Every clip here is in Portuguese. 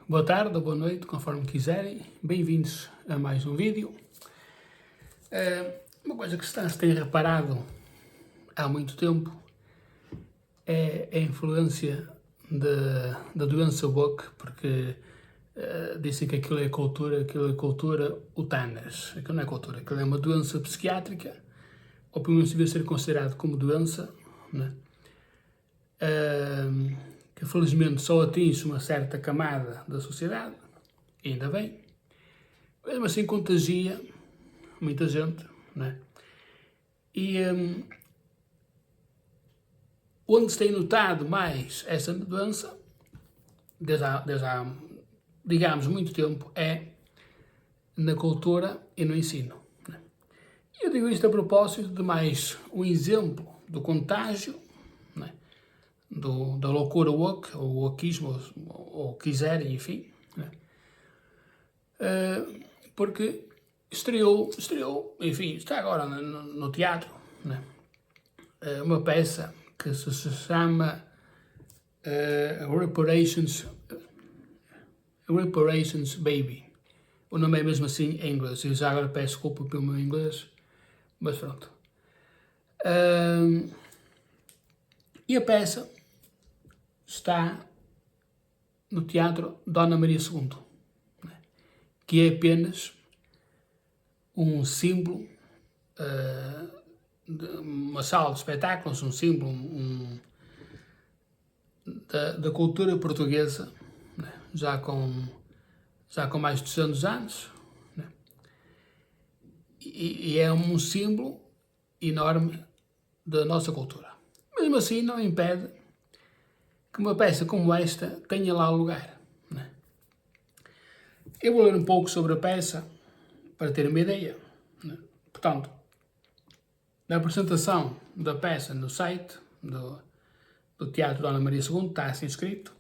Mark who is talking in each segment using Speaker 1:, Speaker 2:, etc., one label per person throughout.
Speaker 1: Boa tarde ou boa noite, conforme quiserem. Bem-vindos a mais um vídeo. Uma coisa que se tem reparado há muito tempo é a influência da doença woke, porque dizem que aquilo é cultura utanas. Aquilo não é cultura, aquilo é uma doença psiquiátrica, ou pelo menos devia ser considerado como doença, né? Que felizmente só atinge uma certa camada da sociedade, e ainda bem, mesmo assim contagia muita gente, né? E onde se tem notado mais essa doença, desde há, digamos, muito tempo, é na cultura e no ensino. Né? E eu digo isto a propósito de mais um exemplo do contágio, né? Da loucura woke, ou wokeismo, ou quiserem, enfim, né? Porque estreou, enfim, está agora no teatro, né? Uma peça que se chama Reparations Baby. O nome é mesmo assim em inglês. Eu já agora peço desculpa pelo meu inglês, mas pronto. E a peça está no Teatro Dona Maria II, né? Que é apenas um símbolo, uma sala de espetáculos, um símbolo da cultura portuguesa, né? já com mais de 200 anos, né? E é um símbolo enorme da nossa cultura. Mesmo assim, não impede que uma peça como esta tenha lá lugar, né? Eu vou ler um pouco sobre a peça para ter uma ideia, né? Portanto, na apresentação da peça no site do Teatro Dona Maria II está assim escrito: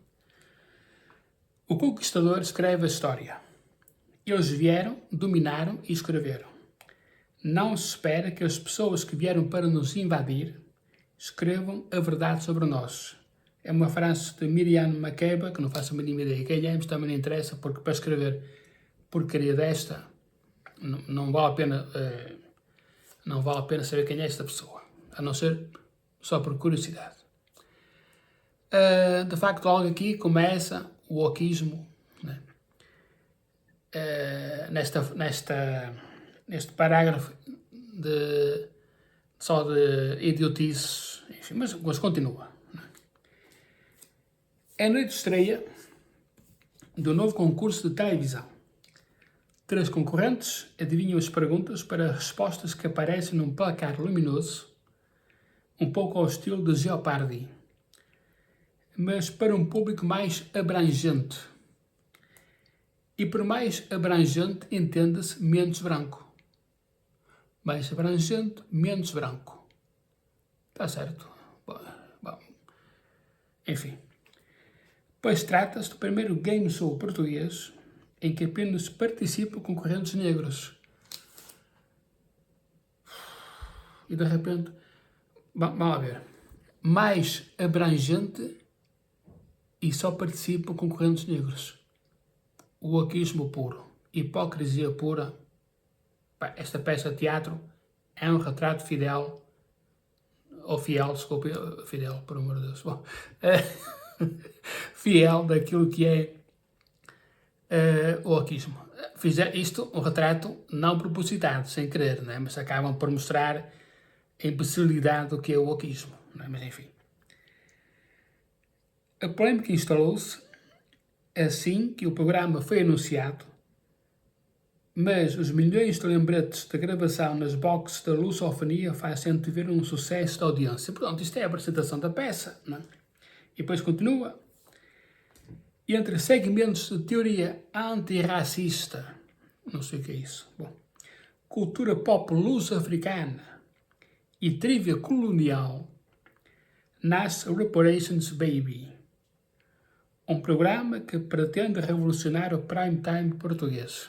Speaker 1: o conquistador escreve a história. Eles vieram, dominaram e escreveram. Não se espera que as pessoas que vieram para nos invadir escrevam a verdade sobre nós. É uma frase de Miriam Makeba, que não faço a mínima ideia quem é, mas também não interessa, porque para escrever porcaria desta não vale a pena saber quem é esta pessoa, a não ser só por curiosidade. De facto, logo aqui começa o wokeismo, né? Neste parágrafo só de idiotices, enfim, mas continua. Né? É a noite de estreia do novo concurso de televisão. 3 concorrentes adivinham as perguntas para respostas que aparecem num placar luminoso, um pouco ao estilo de Jeopardy, mas para um público mais abrangente. E por mais abrangente, entenda-se menos branco. Mais abrangente, menos branco. Está certo? Bom. Enfim. Pois trata-se do primeiro game show português em que apenas participam concorrentes negros. E de repente, vamos lá ver, mais abrangente e só participam concorrentes negros. O wokeismo puro, hipocrisia pura. Esta peça de teatro é um retrato fidel, ou fiel, desculpe, fidel, por amor de Deus, bom, fiel daquilo que é o wokeismo. Fizer isto, um retrato não propositado, sem querer, né? Mas acabam por mostrar a imbecilidade do que é o wokeismo, né? Mas enfim. A polémica instalou-se assim que o programa foi anunciado, mas os milhões de lembretes de gravação nas boxes da lusofonia fazem antever um sucesso da audiência. Portanto, isto é a apresentação da peça, não é? E depois continua. Entre segmentos de teoria antirracista, não sei o que é isso, bom, cultura pop luso-africana e trivia colonial, nasce Reparations Baby, um programa que pretende revolucionar o prime time português.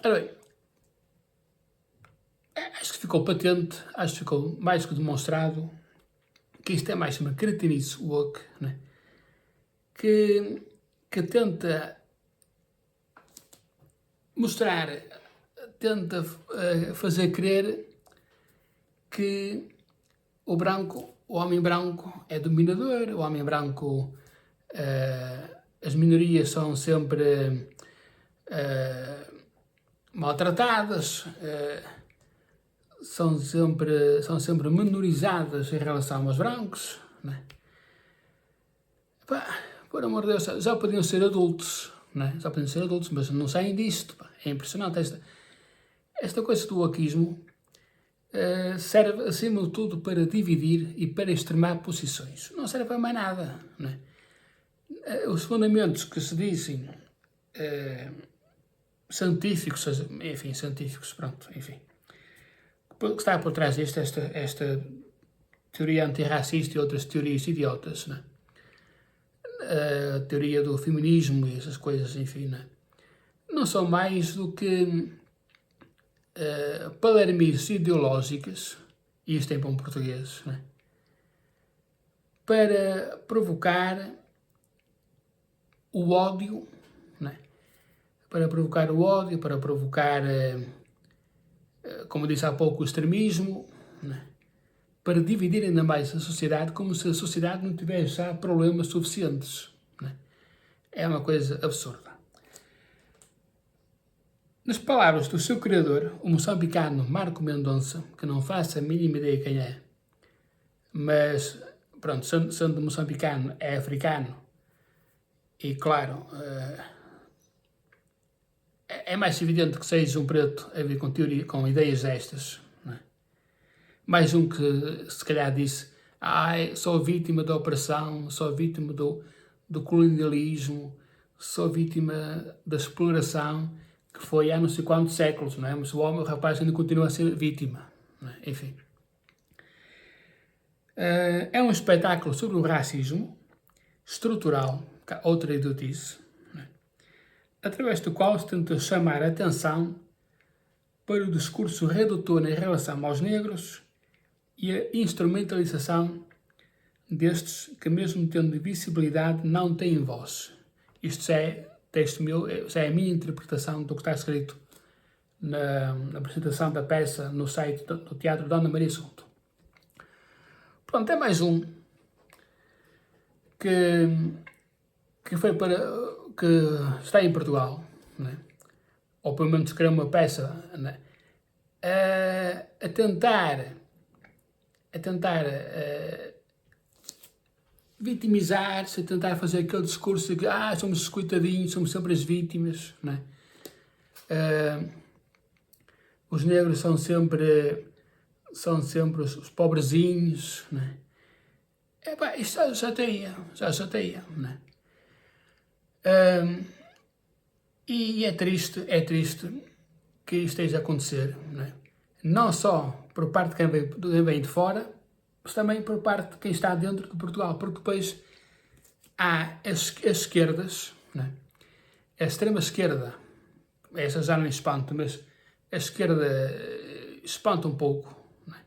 Speaker 1: Ora bem, acho que ficou patente, acho que ficou mais que demonstrado que isto é mais uma característica woke, né? que tenta mostrar, tenta fazer crer que o homem branco é dominador, o homem branco, as minorias são sempre maltratadas, são sempre menorizadas em relação aos brancos, né? Pá, por amor de Deus, já podiam ser adultos, né? Já podiam ser adultos, mas não saem disto. Pá. É impressionante esta coisa do wokeismo. Serve, acima de tudo, para dividir e para extremar posições. Não serve para mais nada. Né? Os fundamentos que se dizem científicos, pronto, enfim. O que está por trás disto, esta teoria antirracista e outras teorias idiotas, né? A teoria do feminismo e essas coisas, enfim, né? Não são mais do que palermices ideológicas, e isto é bom português, né? Para provocar o ódio, né? Para provocar o ódio, para provocar, como disse há pouco, o extremismo, né? Para dividir ainda mais a sociedade, como se a sociedade não tivesse já problemas suficientes, né? É uma coisa absurda. Nas palavras do seu criador, o moçambicano Marco Mendonça, que não faço a mínima ideia quem é, mas, pronto, sendo moçambicano, é africano, e claro, é mais evidente que seja um preto a vir com ideias destas, não é? Mais um que se calhar disse, sou vítima da opressão, sou vítima do colonialismo, sou vítima da exploração, que foi há não sei quantos séculos, não é? Mas o rapaz ainda continua a ser vítima, não é? Enfim. É um espetáculo sobre o racismo estrutural, outra idiotice, não é? Através do qual se tenta chamar a atenção para o discurso redutor em relação aos negros e a instrumentalização destes que, mesmo tendo visibilidade, não têm voz. Isto é texto meu, é a minha interpretação do que está escrito na apresentação da peça no site do Teatro Dona Maria Assunto. Pronto, é mais um que está em Portugal, né? Ou pelo menos criou uma peça, né? A tentar vitimizar-se, a tentar fazer aquele discurso de que somos os coitadinhos, somos sempre as vítimas, né? Os negros são sempre os pobrezinhos, né? Isto já chateia, né? E é triste que isto esteja a acontecer, né? Não só por parte de quem vem de fora, mas também por parte de quem está dentro de Portugal, porque depois há as esquerdas, né? A extrema-esquerda, essa já não espanta, mas a esquerda espanta um pouco, né?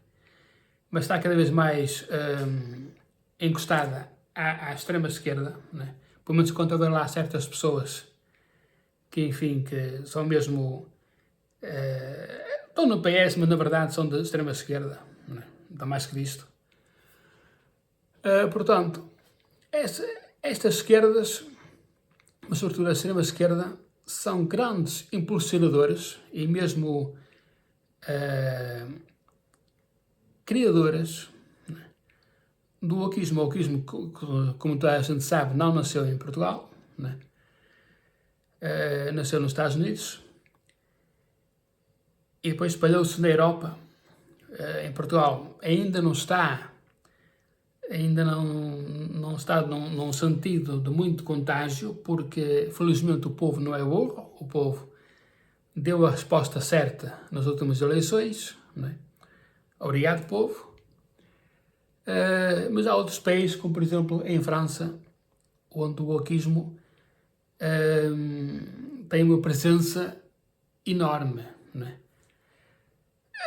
Speaker 1: Mas está cada vez mais encostada à extrema-esquerda, né? Pelo menos quando houver lá certas pessoas que, enfim, que são mesmo... estão no PS, mas na verdade são de extrema-esquerda, né? Dá mais que disto. Portanto, estas esquerdas, mas sobretudo a extrema-esquerda, são grandes impulsionadores e mesmo criadoras, né, do wokeismo. O wokeismo, como toda a gente sabe, não nasceu em Portugal, né? Nasceu nos Estados Unidos e depois espalhou-se na Europa. Em Portugal ainda não está num sentido de muito contágio, porque felizmente o povo não é burro, o povo deu a resposta certa nas últimas eleições, né? Obrigado, povo. Mas há outros países, como por exemplo em França, onde o wokeismo tem uma presença enorme, né?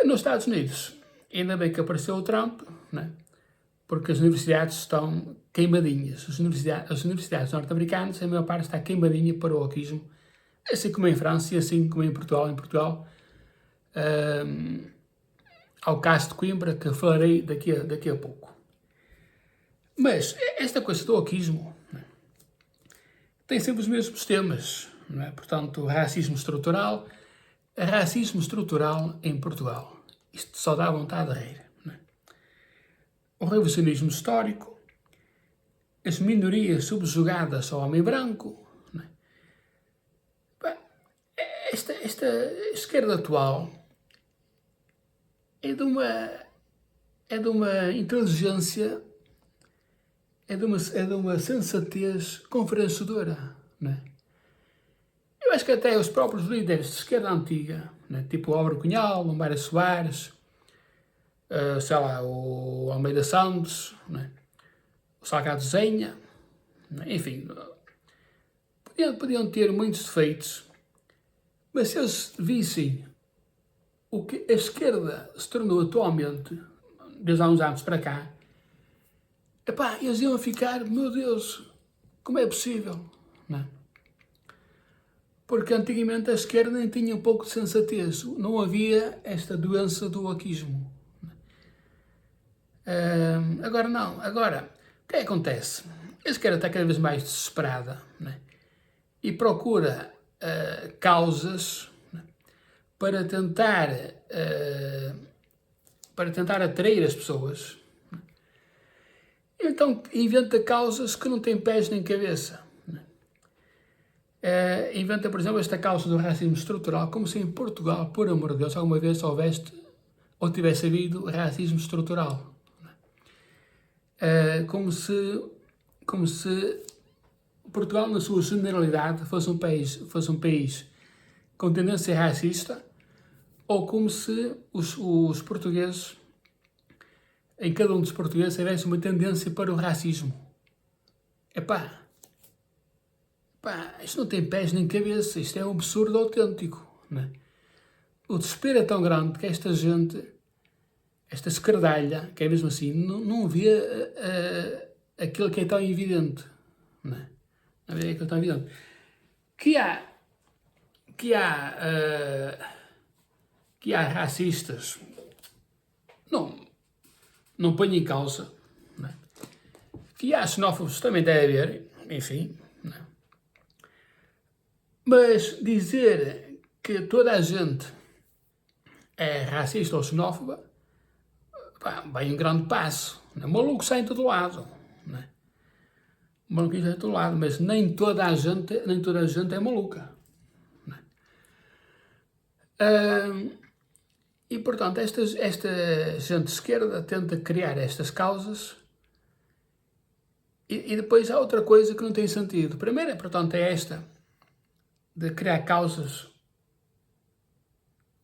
Speaker 1: Nos Estados Unidos, ainda bem que apareceu o Trump, né? porque as universidades estão queimadinhas. As universidades norte-americanas, a maior parte está queimadinha para o wokismo, assim como em França e assim como em Portugal. Em Portugal, ao caso de Coimbra, que falarei daqui a pouco. Mas esta coisa do wokismo, né, tem sempre os mesmos temas, não é? Portanto, racismo estrutural em Portugal. Isto só dá vontade de rir. Não é? O revisionismo histórico, as minorias subjugadas ao homem branco. Não é? Bem, esta esquerda atual é de uma inteligência, é de uma sensatez conferenciadora, não é? Eu acho que até os próprios líderes de esquerda antiga, né, tipo o Álvaro Cunhal, o Mário Soares, sei lá, o Almeida Santos, né, o Salgado Zenha, né, enfim, podiam ter muitos defeitos, mas se eles vissem o que a esquerda se tornou atualmente, desde há uns anos para cá, epá, eles iam ficar, meu Deus, como é possível, não é? Porque antigamente a esquerda nem tinha um pouco de sensatez, não havia esta doença do wokismo. Agora não, agora, o que acontece? A esquerda está cada vez mais desesperada, né? E procura causas, né, para tentar atrair as pessoas. Então inventa causas que não têm pés nem cabeça. Inventa, por exemplo, esta causa do racismo estrutural, como se em Portugal, por amor de Deus, alguma vez houvesse ou tivesse havido racismo estrutural. Como se Portugal, na sua generalidade, fosse um país com tendência racista, ou como se os portugueses, em cada um dos portugueses, houvesse uma tendência para o racismo. Epá, isto não tem pés nem cabeça, isto é um absurdo autêntico, não é? O desespero é tão grande que esta gente, esta esquerdalha, que é mesmo assim, não vê aquilo que é tão evidente, não é? Não vê aquilo que é tão evidente. Que há racistas, não ponho em causa, não é? Que há xenófobos, também deve haver, enfim, não é? Mas dizer que toda a gente é racista ou xenófoba, vai um grande passo. Não é? Maluco sai em todo lado, não é? Maluco sai em todo lado, mas nem toda a gente é maluca. Não é? E, portanto, esta gente de esquerda tenta criar estas causas e depois há outra coisa que não tem sentido. Primeiro, portanto, é esta de criar causas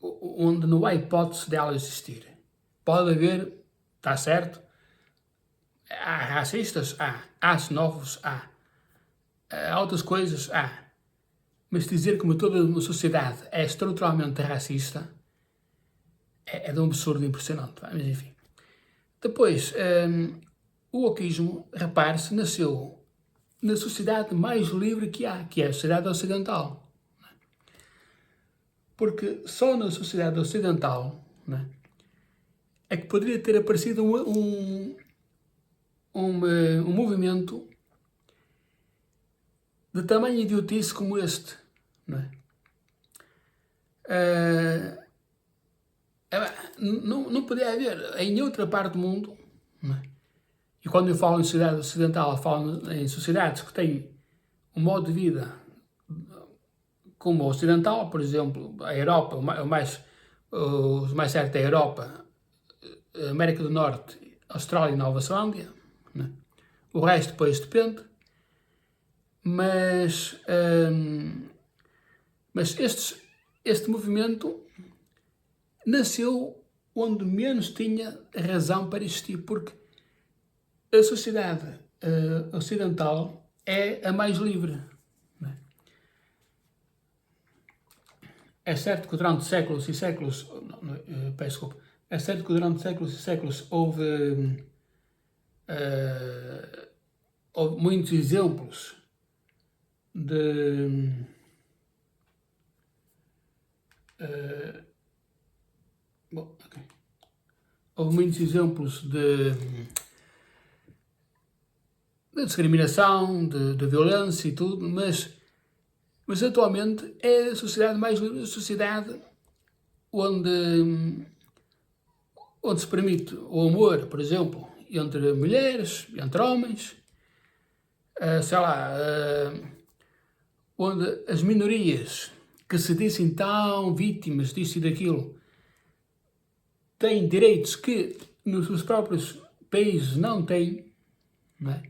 Speaker 1: onde não há hipótese de ela existir. Pode haver, está certo, há racistas, há xenófobos, há outras coisas, mas dizer que toda uma sociedade é estruturalmente racista é de um absurdo impressionante, mas enfim. Depois, o wokismo, repare-se, nasceu na sociedade mais livre que há, que é a sociedade ocidental. Porque só na sociedade ocidental, né, é que poderia ter aparecido um movimento de tamanho idiotice como este. Não é? Não podia haver em outra parte do mundo, não é? E quando eu falo em sociedade ocidental, falo em sociedades que têm um modo de vida como o ocidental, por exemplo, a Europa, o mais certo é a Europa, a América do Norte, Austrália e Nova Zelândia, né? O resto depois depende, mas este movimento nasceu onde menos tinha razão para existir, porque a sociedade ocidental é a mais livre. Né? É certo que durante séculos e séculos, peço desculpa, é certo que durante séculos e séculos houve houve muitos exemplos de houve muitos exemplos de discriminação, de violência e tudo, mas atualmente é a sociedade mais livre, a sociedade onde se permite o amor, por exemplo, entre mulheres, entre homens, sei lá, onde as minorias que se dizem tão vítimas disso e daquilo têm direitos que nos seus próprios países não têm, não é?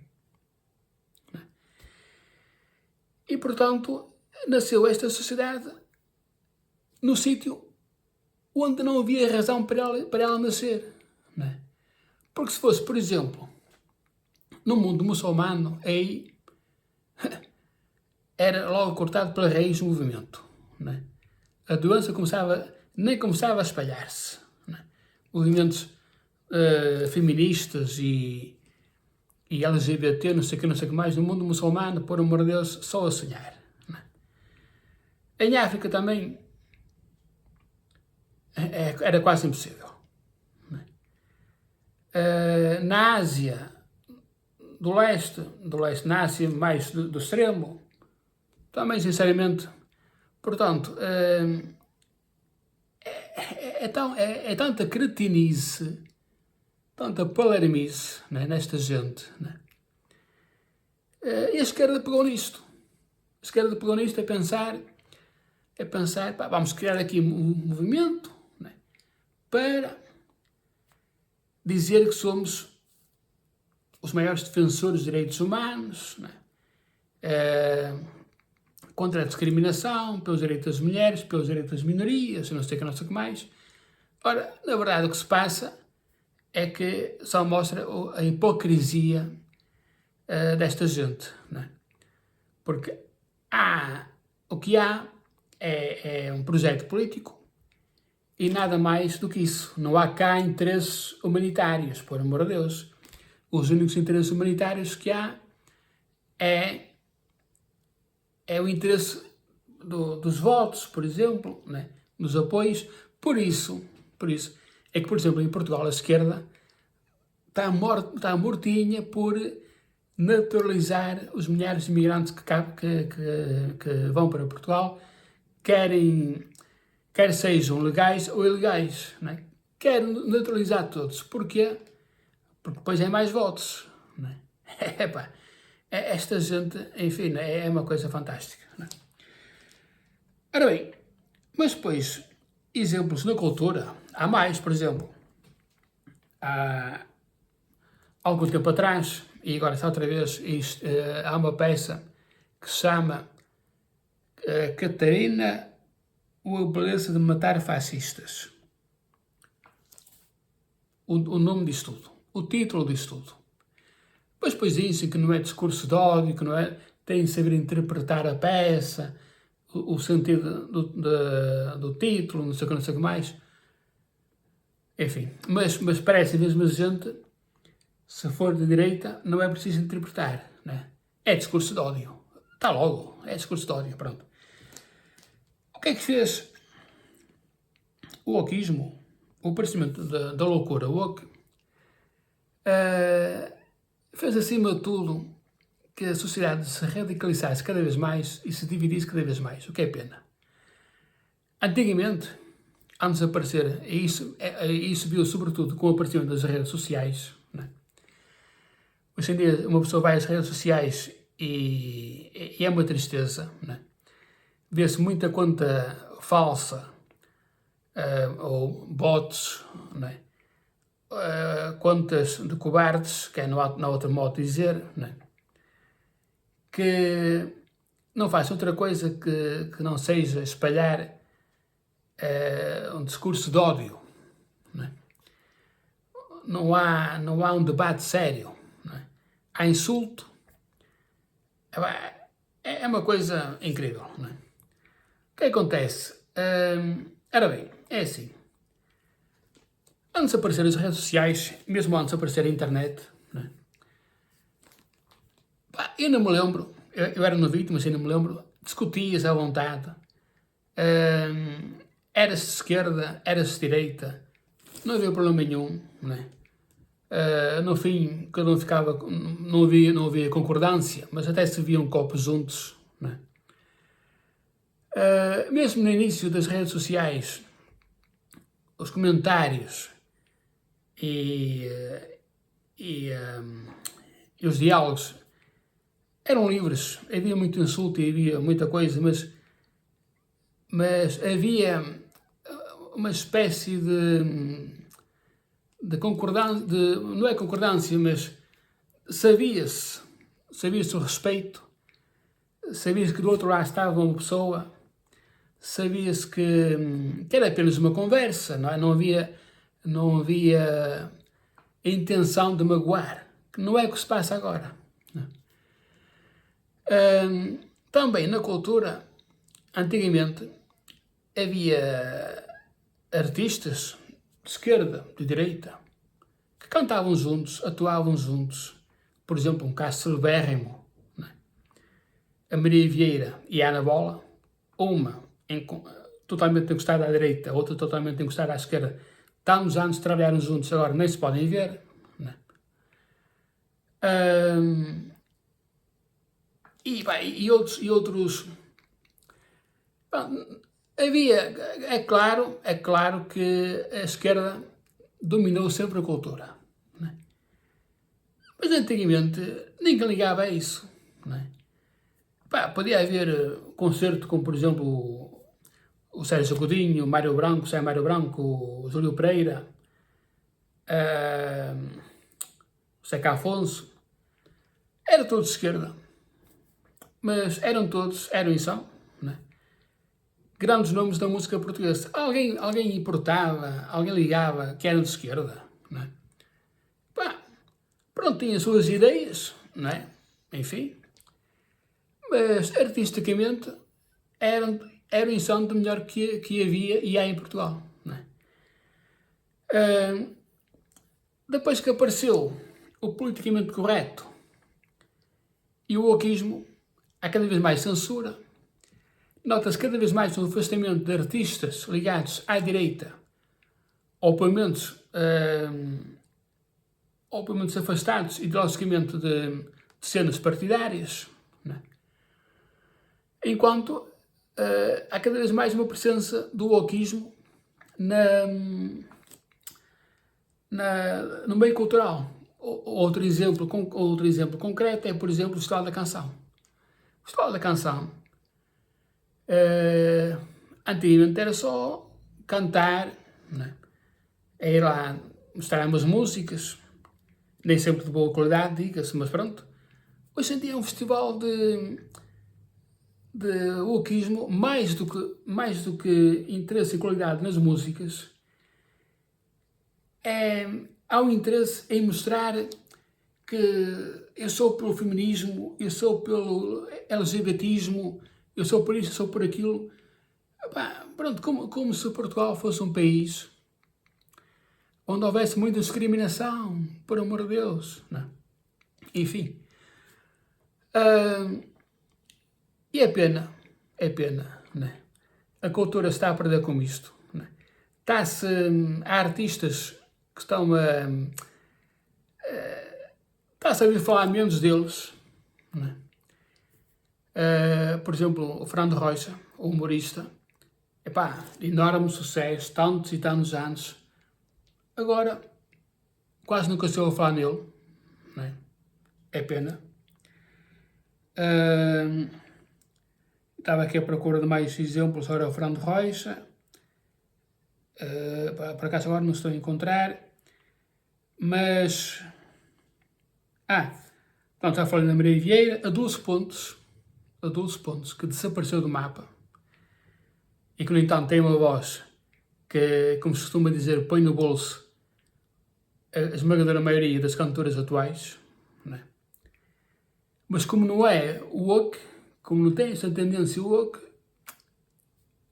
Speaker 1: E, portanto, nasceu esta sociedade no sítio onde não havia razão para ela nascer, não é? Porque se fosse, por exemplo, no mundo muçulmano, aí era logo cortado pela raiz o movimento, não é? A doença nem começava a espalhar-se, não é? Movimentos feministas e LGBT, não sei o que mais, no mundo muçulmano, por amor de Deus, só a sonhar, não é? Em África também era quase impossível, não é? Na Ásia do leste, na Ásia mais do extremo, também, sinceramente, portanto, é tanta cretinice, tanta palermice, né, nesta gente, né? E a esquerda pegou nisto. A esquerda pegou nisto é pensar, pá, vamos criar aqui um movimento, né, para dizer que somos os maiores defensores dos direitos humanos, né, contra a discriminação, pelos direitos das mulheres, pelos direitos das minorias, não sei o que mais. Ora, na verdade, o que se passa é que só mostra a hipocrisia desta gente, não é? Porque o que há é um projeto político e nada mais do que isso. Não há cá interesses humanitários, por amor de Deus. Os únicos interesses humanitários que há é o interesse dos votos, por exemplo, né? Dos apoios. Por isso é que, por exemplo, em Portugal a esquerda está mortinha por naturalizar os milhares de imigrantes que vão para Portugal, quer sejam legais ou ilegais, né? Quer naturalizar todos. Porquê? Porque depois é mais votos, né? Esta gente, enfim, é uma coisa fantástica, né? Ora bem, mas depois, exemplos na cultura, há mais, por exemplo, há algum tempo atrás, e agora está outra vez, há uma peça que se chama Catarina, a beleza de matar fascistas. O nome disso tudo, o título disso tudo. Mas depois dizem que não é discurso de ódio, que não é, tem de saber interpretar a peça, o sentido do título, não sei o que mais. Enfim, mas parece mesmo a gente, se for de direita, não é preciso interpretar, né? É discurso de ódio. Está logo, é discurso de ódio, pronto. O que é que fez o wokeismo, o aparecimento da loucura woke, fez acima de tudo que a sociedade se radicalizasse cada vez mais e se dividisse cada vez mais, o que é pena. Antigamente, antes de aparecer, e isso viu sobretudo com o aparecimento das redes sociais, né? Hoje em dia uma pessoa vai às redes sociais e é uma tristeza, né? Vê-se muita conta falsa, ou bots, né? Contas de cobardes, que é na outra modo dizer, né? Que não faz outra coisa que não seja espalhar um discurso de ódio, né? Não há um debate sério, né? Há insulto. É uma coisa incrível, né? O que acontece? Ora bem, é assim. Antes de aparecer as redes sociais, mesmo antes de aparecer a internet, né? Eu não me lembro, eu era novinho, mas ainda me lembro, discutia-se à vontade, era-se de esquerda, era-se de direita, não havia problema nenhum, né? No fim, cada um ficava, não havia concordância, mas até se viam copos juntos, né? Mesmo no início das redes sociais, os comentários e, e, e os diálogos eram livres, havia muito insulto e havia muita coisa, mas havia uma espécie de concordância, não é concordância, mas sabia-se o respeito, sabia-se que do outro lado estava uma pessoa, sabia-se que era apenas uma conversa, não é? Não havia a intenção de magoar, que não é o que se passa agora. Também na cultura, antigamente, havia artistas de esquerda, de direita, que cantavam juntos, atuavam juntos. Por exemplo, um caso celebérrimo, a Maria Vieira e a Ana Bola, uma totalmente encostada à direita, a outra totalmente encostada à esquerda. Tantos anos trabalharam juntos, agora nem se podem ver. E outros. É claro que a esquerda dominou sempre a cultura. Né? Mas antigamente ninguém ligava a isso. Né? Podia haver concerto como, por exemplo, o Sérgio Godinho, o Mário Branco, o Júlio Pereira, o Zeca Afonso. Era tudo de esquerda. Mas eram e são, né? Grandes nomes da música portuguesa. Alguém importava, alguém ligava que eram de esquerda, né? Pronto, tinha as suas ideias, né? Enfim. Mas artisticamente eram e são do melhor que havia e há em Portugal, né? Depois que apareceu o politicamente correto e o wokeismo, há cada vez mais censura. Nota-se cada vez mais um afastamento de artistas ligados à direita, ou pelo menos afastados ideologicamente de cenas partidárias, né? Enquanto há cada vez mais uma presença do wokeismo no meio cultural. Outro exemplo concreto é, por exemplo, o Festival da Canção. O Festival da Canção antigamente era só cantar, né? É ir lá mostrar umas músicas, nem sempre de boa qualidade, diga-se, mas pronto. Hoje em dia é um festival de wokeismo, mais do que interesse e qualidade nas músicas, há um interesse em mostrar que eu sou pelo feminismo, eu sou pelo LGBTismo, eu sou por isso, eu sou por aquilo. Pronto, como se Portugal fosse um país onde houvesse muita discriminação, por amor de Deus, não? Enfim. E é pena, né? A cultura está a perder com isto, né? Há artistas que estão está-se a ouvir falar menos deles, né? Por exemplo, o Fernando Rocha, o humorista, enorme sucesso, tantos e tantos anos. Agora, quase nunca se ouve falar nele, né? É pena. Estava aqui à procura de mais exemplos sobre o Fernando Rocha. Por acaso agora não estou a encontrar. Mas... pronto, já falei da Maria Vieira. A Dulce Pontes, que desapareceu do mapa. E que, no entanto, tem uma voz que, como se costuma dizer, põe no bolso a esmagadora maioria das cantoras atuais, né? Mas como não é woke, como não tem essa tendência woke,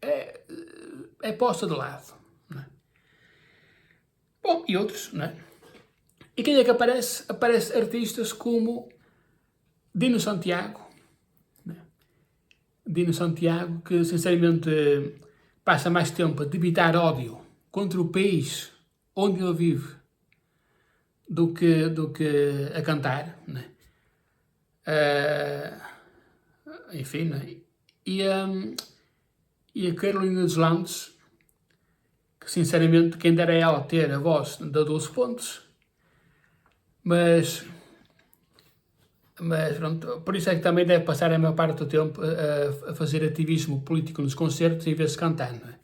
Speaker 1: é posta de lado, né? Bom, e outros, né? E quem é que aparece? Aparece artistas como Dino Santiago, né? Dino Santiago, que sinceramente passa mais tempo a debitar ódio contra o país onde ele vive do que a cantar, né? Enfim, né? E, e a Carolina dos Landes, que sinceramente quem dera é ela ter a voz da 12 pontos, mas pronto, por isso é que também deve passar a maior parte do tempo a fazer ativismo político nos concertos em vez de cantar, não é?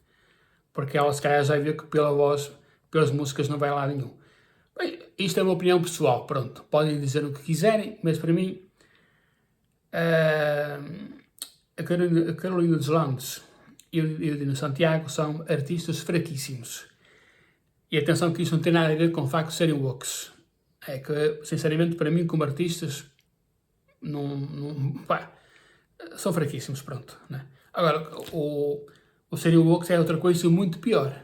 Speaker 1: Porque ela se calhar já viu que pela voz, pelas músicas não vai lá nenhum. Bem, isto é uma opinião pessoal, pronto, podem dizer o que quiserem, mas para mim a Carolina dos Landes e o Dino Santiago são artistas fraquíssimos. E atenção que isto não tem nada a ver com o facto de serem woks. É que, sinceramente, para mim, como artistas, pá, são fraquíssimos, pronto. Né? Agora, o serem woks é outra coisa muito pior.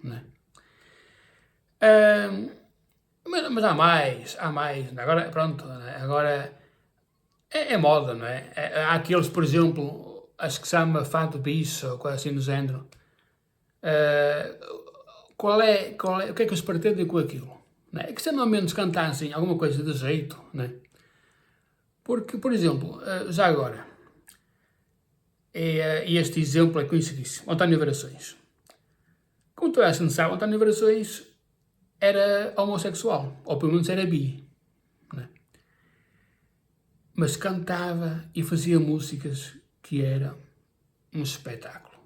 Speaker 1: Né? Mas há mais. Né? Agora, pronto, né? Agora é moda, não é? Há aqueles, por exemplo, acho que se chama Fado Bicho, ou coisa assim do género. O que é que eles pretendem com aquilo? Não é? Que se não ao menos cantassem alguma coisa de jeito, não é? Porque, por exemplo, já agora, e este exemplo é conhecidíssimo, António Variações. Como toda a gente sabe, António Variações era homossexual, ou pelo menos era bi, não é? Mas cantava e fazia músicas que era um espetáculo.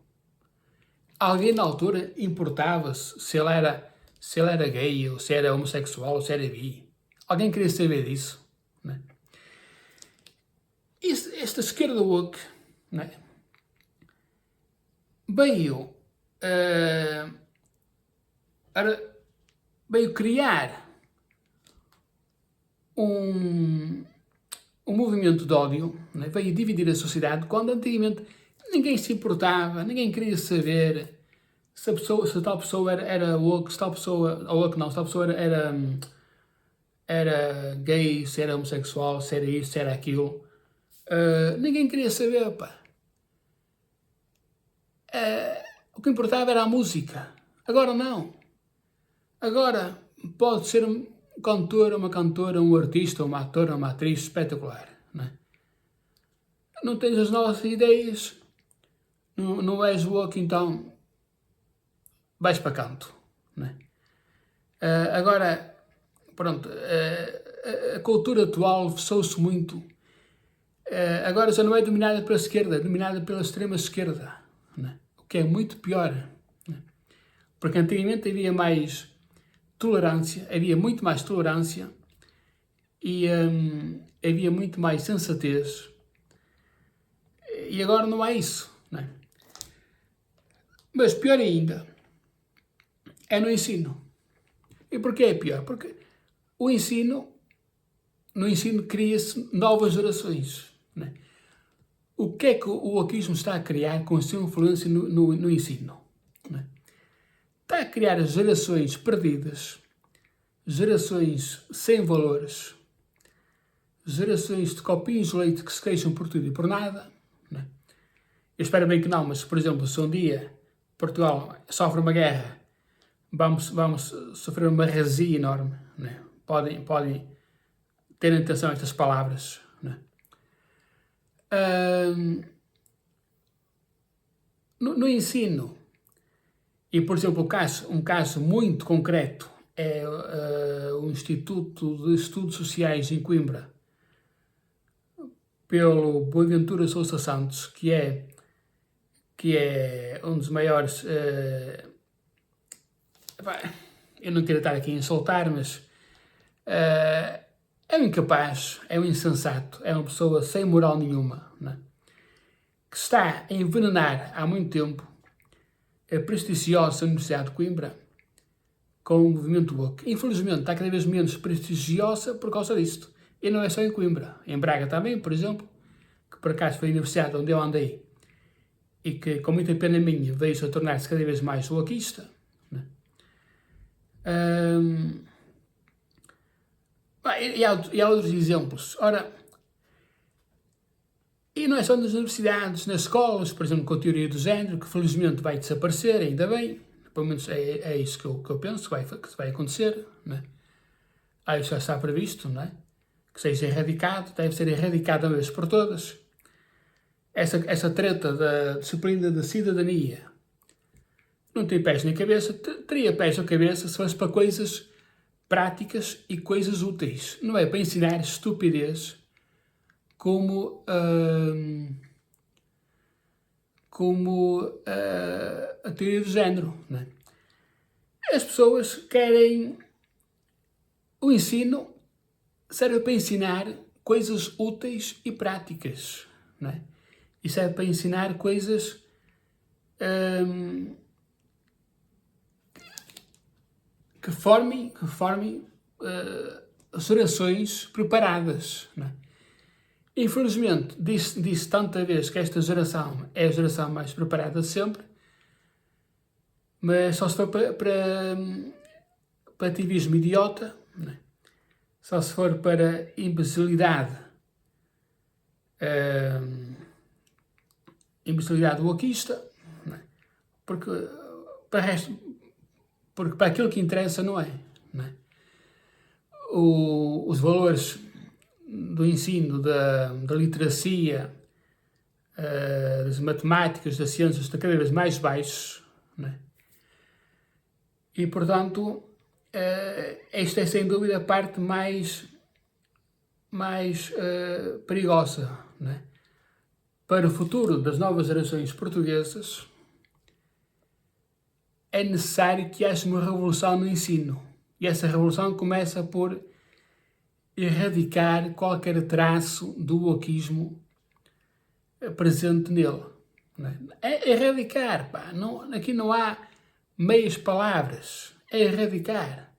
Speaker 1: Alguém na altura importava-se se ele era gay, ou se era homossexual, ou se era bi. Alguém queria saber disso, né? Esta esquerda woke, né, veio, veio criar um movimento de ódio, né, veio dividir a sociedade, quando antigamente ninguém se importava, ninguém queria saber se tal pessoa era woke, se tal pessoa, ou woke não, se tal pessoa era gay, se era homossexual, se era isso, se era aquilo. Ninguém queria saber, pá. O que importava era a música. Agora não. Agora pode ser um cantor, uma cantora, um artista, uma atora, uma atriz espetacular. Não é? Não tens as novas ideias, não és woke, então vais para canto. Não é? Agora, pronto, a cultura atual fechou-se muito. Agora já não é dominada pela esquerda, é dominada pela extrema esquerda, né? O que é muito pior, né? Porque antigamente havia mais tolerância, havia muito mais tolerância e havia muito mais sensatez, e agora não há isso, né? Mas pior ainda é no ensino. E porquê é pior? Porque no ensino cria-se novas gerações, né? O que é que o wokeismo está a criar com a sua influência no ensino? Né? Está a criar gerações perdidas, gerações sem valores, gerações de copinhos de leite que se queixam por tudo e por nada. Né? Eu espero bem que não, mas, por exemplo, se um dia Portugal sofre uma guerra, vamos sofrer uma razia enorme. Né? Podem ter atenção a estas palavras. Né? No ensino, e por exemplo, um caso muito concreto é o Instituto de Estudos Sociais em Coimbra, pelo Boaventura Sousa Santos, que é um dos maiores. Eu não quero estar aqui a insultar, mas é um incapaz, é um insensato, é uma pessoa sem moral nenhuma, né? Que está a envenenar há muito tempo a prestigiosa Universidade de Coimbra com o movimento woke. Infelizmente está cada vez menos prestigiosa por causa disto. E não é só em Coimbra, em Braga também, por exemplo, que por acaso foi a universidade onde eu andei e que, com muita pena minha, veio-se a tornar-se cada vez mais wokeista. Né? E há outros exemplos. Ora, E não é só nas universidades, nas escolas, por exemplo, com a teoria do género, que felizmente vai desaparecer, ainda bem, pelo menos é isso que eu penso que vai acontecer, né? Isso já está previsto, não é? Que seja erradicado, deve ser erradicado uma vez por todas. Essa treta da disciplina da cidadania não tem pés nem cabeça, teria pés ou cabeça se fosse para coisas práticas e coisas úteis. Não é para ensinar estupidez como a teoria do género, né? As pessoas querem o ensino serve para ensinar coisas úteis e práticas, né? E serve para ensinar coisas que formem gerações preparadas, né? Infelizmente, disse tanta vez que esta geração é a geração mais preparada de sempre, mas só se for para ativismo idiota, né? Só se for para imbecilidade wokeista, né? Porque para aquilo que interessa não é, né? Os valores do ensino, da literacia, das matemáticas, das ciências estão cada vez mais baixos, né? E, portanto, esta é sem dúvida a parte mais perigosa, né? Para o futuro das novas gerações portuguesas. É necessário que haja uma revolução no ensino. E essa revolução começa por erradicar qualquer traço do wokeismo presente nele, né? É erradicar, pá. Aqui não há meias palavras. É erradicar.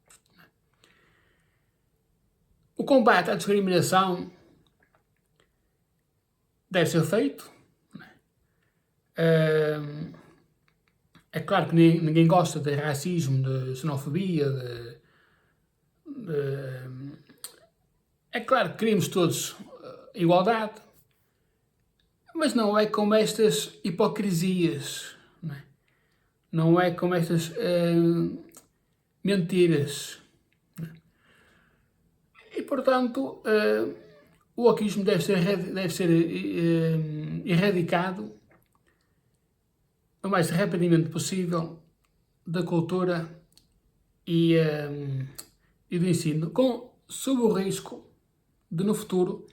Speaker 1: O combate à discriminação deve ser feito, né? É claro que ninguém gosta de racismo, de xenofobia, é claro que queremos todos igualdade, mas não é como estas hipocrisias, não é como estas mentiras, né? E, portanto, o wokeismo deve ser erradicado o mais rapidamente possível da cultura e do ensino, sob o risco de, no futuro,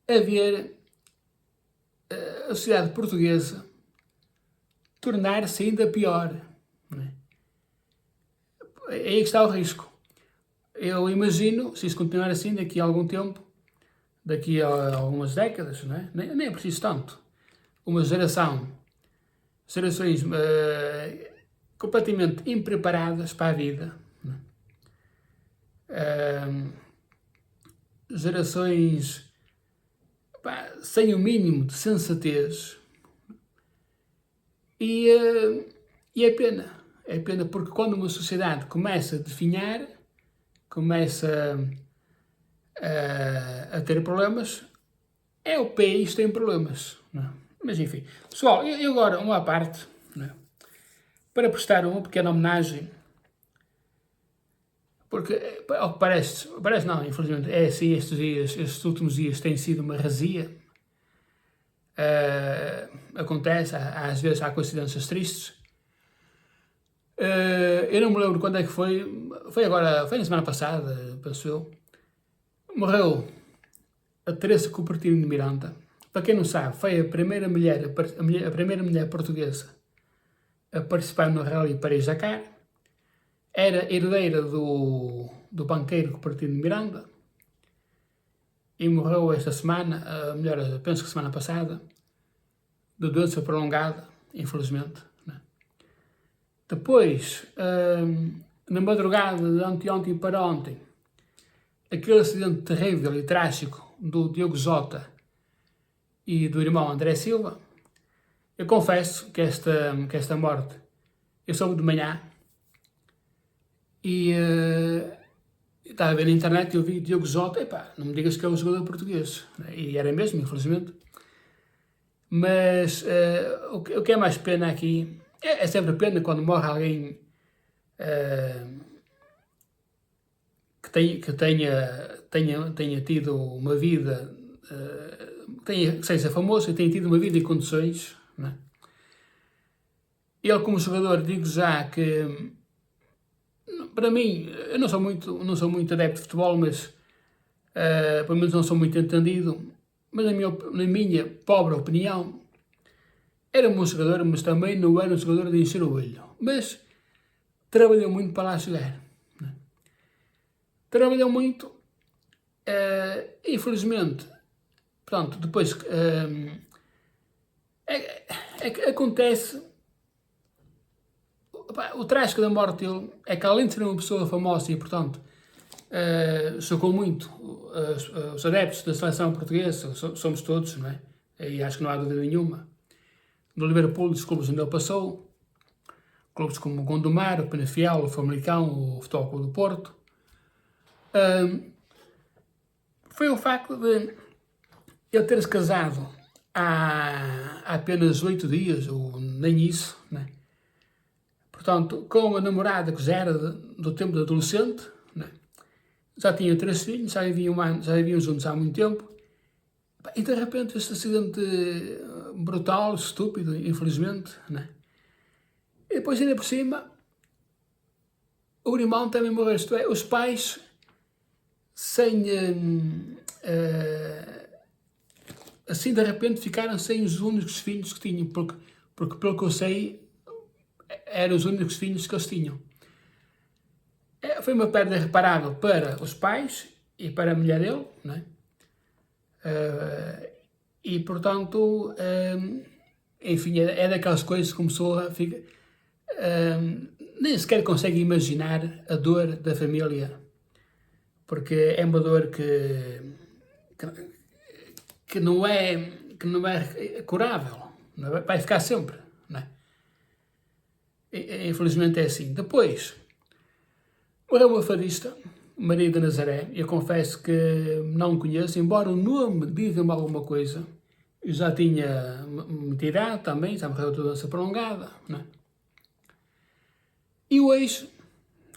Speaker 1: haver a sociedade portuguesa tornar-se ainda pior, né? É aí que está o risco. Eu imagino, se isso continuar assim daqui a algum tempo, daqui a algumas décadas, né? Nem é preciso tanto, uma gerações completamente impreparadas para a vida, né? Gerações sem o mínimo de sensatez, e é pena porque quando uma sociedade começa a definhar, começa a ter problemas, é o país que tem problemas, não é? Mas enfim, pessoal, eu agora uma parte, não é? Para prestar uma pequena homenagem, porque ao que parece não, infelizmente é assim, estes últimos dias tem sido uma razia. Acontece, às vezes há coincidências tristes. Eu não me lembro quando é que foi na semana passada, penso eu. Morreu a Teresa Cupertino de Miranda. Para quem não sabe, foi a primeira mulher portuguesa a participar no Rally Paris-Dakar. Era herdeira do banqueiro Cupertino de Miranda e morreu esta semana, melhor, penso que semana passada, de doença prolongada, infelizmente, né? Depois, na madrugada de anteontem para ontem, aquele acidente terrível e trágico do Diogo Jota e do irmão André Silva. Eu confesso que esta morte eu soube de manhã e estava a ver na internet e eu vi Diogo Jota, não me digas que é um jogador português, né? E era mesmo, infelizmente. Mas o que é mais pena aqui, é sempre pena quando morre alguém que tenha tido uma vida, que seja famoso e tenha tido uma vida em condições, não é? Ele como jogador, digo já que, para mim, eu não sou muito adepto de futebol, mas pelo menos não sou muito entendido, mas na minha pobre opinião, era um bom jogador, mas também não era um jogador de encher o olho. Mas trabalhou muito para lá chegar. Né? Trabalhou muito, infelizmente, pronto, depois acontece. O trágico da morte dele é que, além de ser uma pessoa famosa e, portanto, chocou muito os adeptos da seleção portuguesa, somos todos, não é? E acho que não há dúvida nenhuma. No Liverpool, dos clubes onde ele passou, clubes como o Gondomar, o Penafiel, o Famalicão, o Futebol Clube do Porto, foi o facto de ele ter-se casado há apenas 8 dias, ou nem isso, né? Portanto, com uma namorada que já era do tempo de adolescente, né? Já tinham 3 filhos, já viviam juntos há muito tempo, e de repente este acidente brutal, estúpido, infelizmente, né? E depois ainda por cima, o irmão também morreu, isto é, os pais sem, assim de repente ficaram sem os únicos filhos que tinham, porque pelo que eu sei, eram os únicos filhos que eles tinham. Foi uma perda irreparável para os pais e para a mulher dele, não é? E portanto, enfim, é daquelas coisas que começou a ficar. Nem sequer consegue imaginar a dor da família, porque é uma dor que não é curável, não é? Vai ficar sempre, não é? Infelizmente é assim. Depois, morreu uma fadista, Maria de Nazaré. Eu confesso que não conheço, embora o nome diga-me alguma coisa. Eu já tinha muita idade também, já morreu de doença prolongada, não é? E hoje,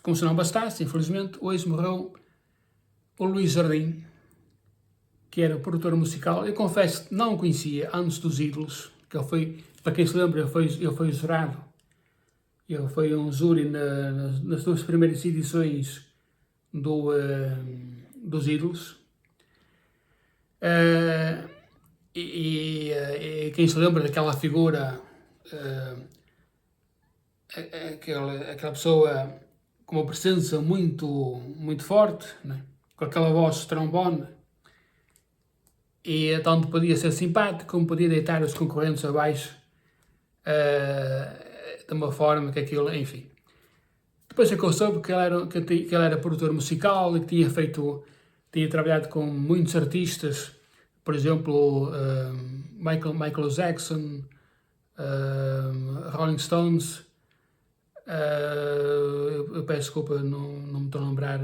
Speaker 1: como se não bastasse, infelizmente, hoje morreu o Luís Jardim, que era o produtor musical. Eu confesso que não o conhecia antes dos Ídolos, que ele foi, para quem se lembra, ele foi jurado. Ele foi um júri nas 2 primeiras edições dos Ídolos. E quem se lembra daquela figura, aquela pessoa com uma presença muito forte, né? Com aquela voz de trombone, e tanto podia ser simpático como podia deitar os concorrentes abaixo, de uma forma que aquilo, enfim. Depois é que eu soube que ele era produtor musical e que tinha trabalhado com muitos artistas, por exemplo, Michael Jackson, Rolling Stones. Eu peço desculpa, não me estou a lembrar.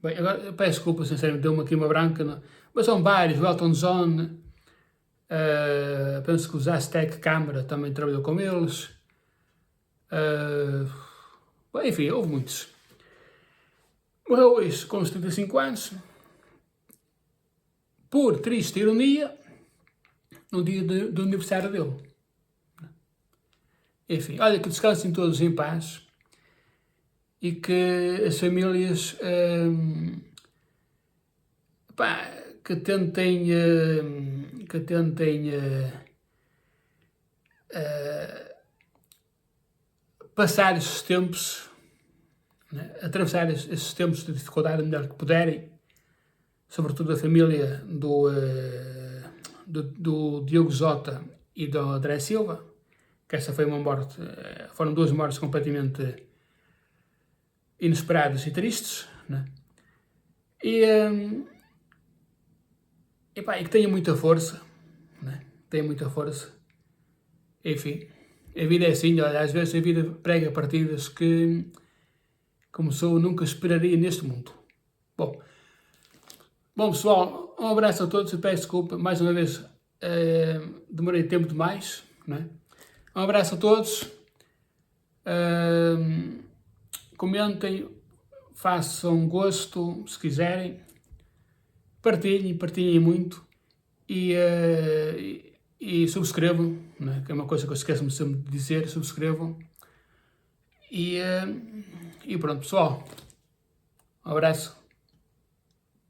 Speaker 1: Bem, agora eu peço desculpa, sinceramente, deu-me aqui uma branca, mas são vários. O Elton John, penso que o Aztec Câmara também trabalhou com eles. Bem, enfim, houve muitos. Morreu hoje com 75 anos, por triste ironia, no dia do aniversário dele. Enfim, olha, que descansem todos em paz e que as famílias que tentem passar esses tempos, né? Atravessar esses tempos de dificuldade o melhor que puderem, sobretudo a família do Diogo Jota e do André Silva, que essa foi uma morte, foram 2 mortes completamente inesperadas e tristes, né? E que tenha muita força, né? Tenha muita força. Enfim, a vida é assim, olha, às vezes a vida prega partidas que, como sou, nunca esperaria neste mundo. Bom, Bom, pessoal, um abraço a todos e peço desculpa, mais uma vez, demorei tempo demais, não é? Um abraço a todos, comentem, façam gosto, se quiserem, partilhem muito e subscrevam, não é? Que é uma coisa que eu esqueço-me sempre de dizer, subscrevam. E pronto, pessoal, um abraço.